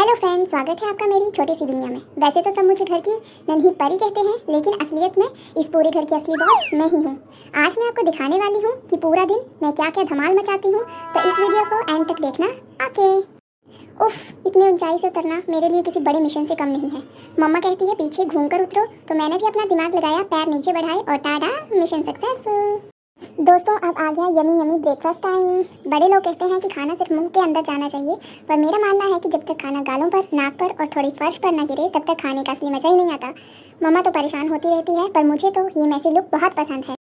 Hello friends, स्वागत है आपका मेरी छोटी सी दुनिया में। वैसे तो सब मुझे घर की नन्ही परी कहते हैं, लेकिन असलियत में इस पूरे घर की असली बॉस मैं ही हूँ। आज मैं आपको दिखाने वाली हूँ कि पूरा दिन मैं क्या क्या धमाल मचाती हूँ, तो इस वीडियो को एंड तक देखना। ओके। उफ, इतनी ऊंचाई से उतरना मेरे लिए किसी बड़े मिशन से कम नहीं है। मम्मा कहती है पीछे घूम कर उतरो, तो मैंने भी अपना दिमाग लगाया, पैर नीचे बढ़ाए और टाटा, मिशन सक्सेसफुल। दोस्तों, अब आ गया यमी यमी ब्रेकफास्ट टाइम। बड़े लोग कहते हैं कि खाना सिर्फ मुंह के अंदर जाना चाहिए, पर मेरा मानना है कि जब तक खाना गालों पर, नाक पर और थोड़ी फर्श पर ना गिरे, तब तक खाने का असली मजा ही नहीं आता। मम्मा तो परेशान होती रहती है, पर मुझे तो ये मैसी लुक बहुत पसंद है।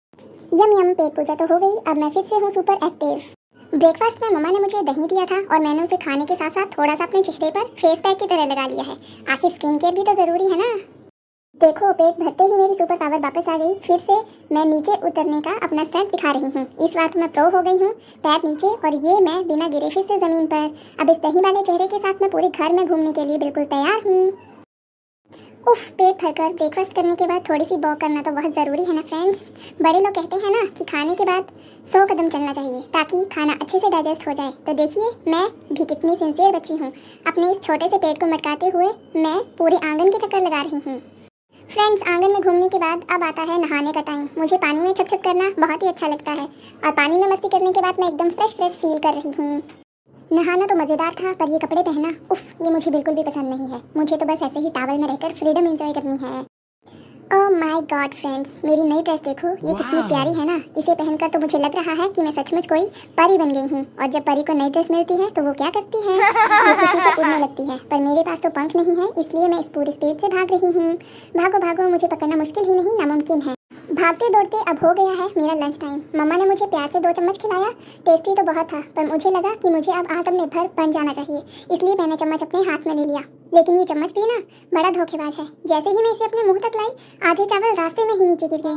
यम यम, पेट पूजा तो हो गई, अब मैं फिर से हूँ सुपर एक्टिव। ब्रेकफास्ट में मम्मा ने मुझे दही दिया था और मैंने उसे खाने के साथ साथ थोड़ा सा अपने चेहरे पर फेस पैक की तरह लगा लिया है। आखिर स्किन केयर भी तो ज़रूरी है ना। देखो, पेट भरते ही मेरी सुपर पावर वापस आ गई। फिर से मैं नीचे उतरने का अपना स्टैंड दिखा रही हूँ। इस बार तो मैं प्रो हो गई हूँ। पैर नीचे और ये मैं बिना गिरे फिर से ज़मीन पर। अब इस दही वाले चेहरे के साथ मैं पूरे घर में घूमने के लिए बिल्कुल तैयार हूँ। उफ, पेट भरकर ब्रेकफास्ट करने के बाद थोड़ी सी वॉक करना तो बहुत ज़रूरी है ना फ्रेंड्स। बड़े लोग कहते हैं ना कि खाने के बाद 100 कदम चलना चाहिए ताकि खाना अच्छे से डाइजेस्ट हो जाए। तो देखिए, मैं भी कितनी सिंसियर बच्ची हूँ। अपने इस छोटे से पेट को मटकाते हुए मैं पूरे आंगन के चक्कर लगा रही हूँ। फ्रेंड्स, आंगन में घूमने के बाद अब आता है नहाने का टाइम। मुझे पानी में छप छप करना बहुत ही अच्छा लगता है और पानी में मस्ती करने के बाद मैं एकदम फ्रेश फील कर रही हूँ। नहाना तो मज़ेदार था, पर ये कपड़े पहनना, उफ, ये मुझे बिल्कुल भी पसंद नहीं है। मुझे तो बस ऐसे ही टॉवल में रहकर फ्रीडम एंजॉय करनी है। ओह माय गॉड फ्रेंड्स, मेरी नई ड्रेस देखो, ये कितनी प्यारी है ना। इसे पहनकर तो मुझे लग रहा है कि मैं सचमुच कोई परी बन गई हूँ। और जब परी को नई ड्रेस मिलती है तो वो क्या करती है, वो खुशी से उड़ने लगती है। पर मेरे पास तो पंख नहीं है, इसलिए मैं इस पूरी स्पीड से भाग रही हूँ। भागो भागो, मुझे पकड़ना मुश्किल ही नहीं, नामुमकिन है। भागते दौड़ते अब हो गया है मेरा लंच टाइम। मम्मा ने मुझे प्यार से 2 चम्मच खिलाया। टेस्टी तो बहुत था, पर मुझे लगा कि मुझे अब आत्मनिर्भर बन जाना चाहिए, इसलिए मैंने चम्मच अपने हाथ में ले लिया। लेकिन ये चम्मच भी ना बड़ा धोखेबाज है। जैसे ही मैं इसे अपने मुंह तक लाई, आधे चावल रास्ते में ही नीचे गिर गए।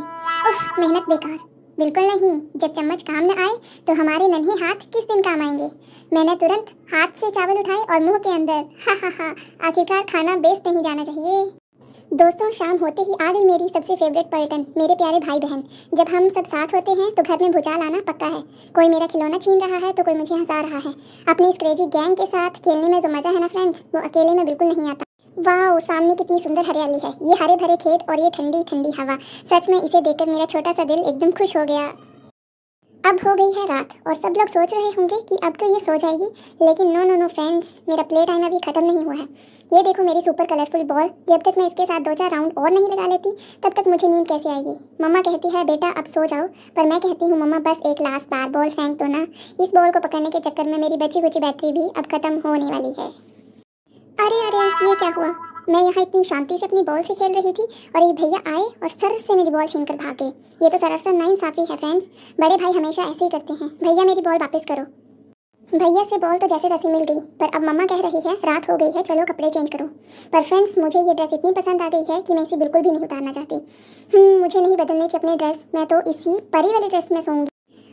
उफ, मेहनत बेकार। बिल्कुल नहीं, जब चम्मच काम न आए तो हमारे नन्हे हाथ किस दिन काम आएंगे। मैंने तुरंत हाथ से चावल उठाए और मुंह के अंदर। हा, आखिरकार खाना वेस्ट नहीं जाना चाहिए। दोस्तों, शाम होते ही आ गई मेरी सबसे फेवरेट पर्यटन, मेरे प्यारे भाई बहन। जब हम सब साथ होते हैं तो घर में भूचाल आना पक्का है। कोई मेरा खिलौना छीन रहा है तो कोई मुझे हंसा रहा है। अपनी इस क्रेजी गैंग के साथ खेलने में जो मज़ा है ना फ्रेंड्स, वो अकेले में बिल्कुल नहीं आता। वाह, सामने कितनी सुंदर हरियाली है, ये हरे भरे खेत और ये ठंडी ठंडी हवा। सच में इसे देखकर मेरा छोटा सा दिल एकदम खुश हो गया। अब हो गई है रात और सब लोग सोच रहे होंगे कि अब तो ये सो जाएगी, लेकिन नो फ्रेंड्स, मेरा प्ले टाइम अभी ख़त्म नहीं हुआ है। ये देखो मेरी सुपर कलरफुल बॉल। जब तक मैं इसके साथ 2-4 राउंड और नहीं लगा लेती, तब तक मुझे नींद कैसे आएगी। मम्मा कहती है बेटा अब सो जाओ, पर मैं कहती हूँ मम्मा बस एक लास्ट बार बॉल फेंक दो ना। इस बॉल को पकड़ने के चक्कर में मेरी बची कुची बैटरी भी अब ख़त्म होने वाली है। अरे अरे, ये क्या हुआ। मैं यहाँ इतनी शांति से अपनी बॉल से खेल रही थी और ये भैया आए और सर से मेरी बॉल छीन कर भाग गए। ये तो सरासर नाइंसाफ़ी है फ्रेंड्स। बड़े भाई हमेशा ऐसे ही करते हैं। भैया मेरी बॉल वापस करो। भैया से बॉल तो जैसे तैसे मिल गई, पर अब मम्मा कह रही है रात हो गई है, चलो कपड़े चेंज करो। पर फ्रेंड्स, मुझे ये ड्रेस इतनी पसंद आ गई है कि मैं इसे बिल्कुल भी नहीं उतारना चाहती। मुझे नहीं बदलने की अपनी ड्रेस, मैं तो इसी परी वाली ड्रेस में सोऊंगी।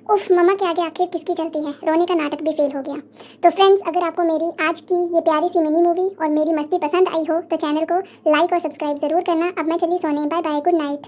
उफ, मम्मा के आगे आखिर किसकी चलती है। रोने का नाटक भी फेल हो गया। तो फ्रेंड्स, अगर आपको मेरी आज की ये प्यारी सी मिनी मूवी और मेरी मस्ती पसंद आई हो तो चैनल को लाइक और सब्सक्राइब ज़रूर करना। अब मैं चली सोने, बाय बाय, गुड नाइट।